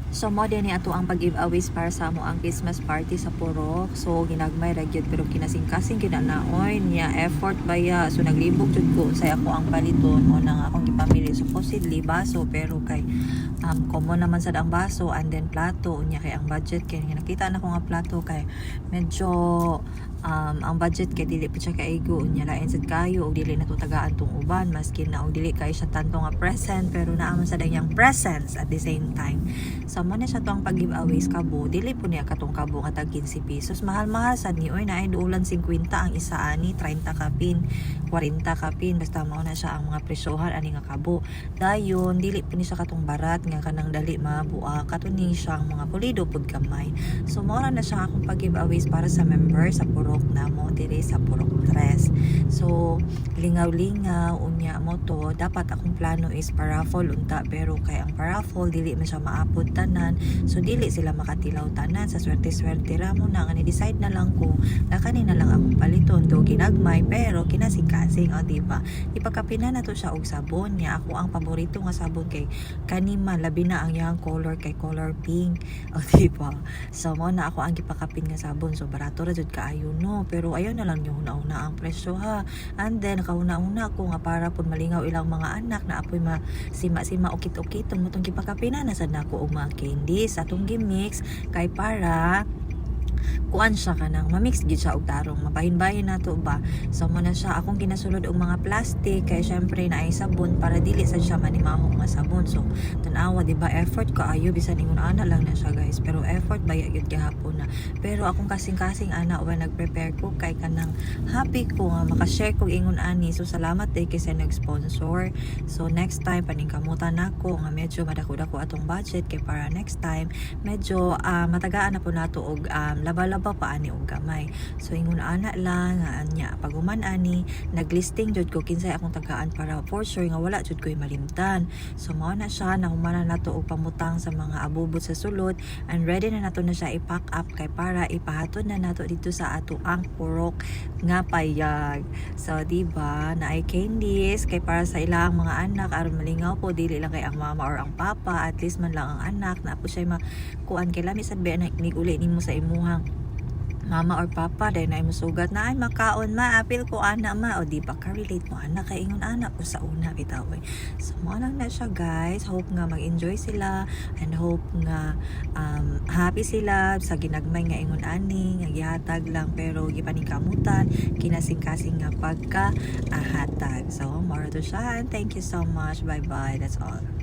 So mo din ni ato ang pag-giveaways para sa amo ang Christmas party sa Purok. So ginagmay ra gyud pero kinasing-kasing gyud naoy niya effort baya. So naglibog jud ko say ako ang paliton o nang akong gipamili supposedly baso pero kay common naman sad ang baso and then plato unya kay ang budget kay nakita na ko nga plato kay medyo ang budget kay dili pa siya kaigo unya lain sad kayo og dili na to tagaan tong uban maskin na og dili kay siya tanto nga present pero naaman sad ang yang presence at the same time. So mo na siya to ang pag-giveaways kabo dili po niya katong kabo nga tag 15 pesos mahal-mahal sad ni oy naay duulan 50 ang isa ani 30 ka pin 40 ka pin basta mao na siya ang mga presyohan ani nga kabo dayon dili po ni siya katong barat nga kanang dali mabua katuni siya ang mga pulido pud kamay. So mao na siya akong pag-giveaways para sa member sa Purok namo diri sa Purok 3. So lingaw-lingaw unya mo to dapat akong plano is paraffol unta pero kay ang paraffol dili man siya maapod tanan so dili sila makatilaw tanan sa swerte-swerte ra mo na nga ni-decide na lang ko na kanina lang akong paliton do ginagmay pero kinasing-kasing o diba ipakapinan na to siya og sabon niya ako ang paborito nga sabon kay kanima labi na ang yang color kay color pink o diba so mo na ako ang gipakapin nga sabon so barato ra jud kaayo no pero ayaw na lang yung una-una ang presyo ha and then kauna-una ko nga para pud malingaw ilang mga anak na apoy sima-sima ukit-ukit tong mutong gipakapinan na sad nako og mga candies atong gimix kay para kuan siya kanang mamix gid siya og tarong mabahin-bahin nato ba so mo na siya akong ginasulod og mga plastic kay syempre na ay sabon para dili sad siya manimahong nga sabon so tan-awa di ba effort kaayo bisan ingon ana lang na siya guys pero effort baya gyud gihapon na pero akong kasing-kasing ana wa nagprepare ko kay kanang happy ko nga maka-share ko ingon ani so salamat day kay sa nag-sponsor so next time paningkamutan nako nga medyo madako-dako atong budget kay para next time medyo matagaan na po nato og laba-laba pa ani og gamay so ingon ana lang nga anya pag human ani naglisting jud ko kinsay akong tagaan para for sure nga wala jud ko'y malimtan so mao na siya na humana nato og pamutang sa mga abubot sa sulod and ready na nato na siya i-pack up kay para ipahatod na nato dito sa ato ang Purok nga payag so diba na ay candies kay para sa ilang mga anak aron malingaw po dili lang kay ang mama or ang papa at least man lang ang anak na po siya makuan kay lami sad ba niguli nimo sa imuhang mama or papa dahil na musugat na ay makaon apil ko ana o di ba ka-relate mo ana kay ingon ana ko sa una bitaw so mo lang na siya guys hope nga mag-enjoy sila and hope nga happy sila sa ginagmay nga ingon ani nga gihatag lang pero gipaningkamutan kinasing-kasing nga pagka hatag so more to siya and thank you so much bye bye that's all.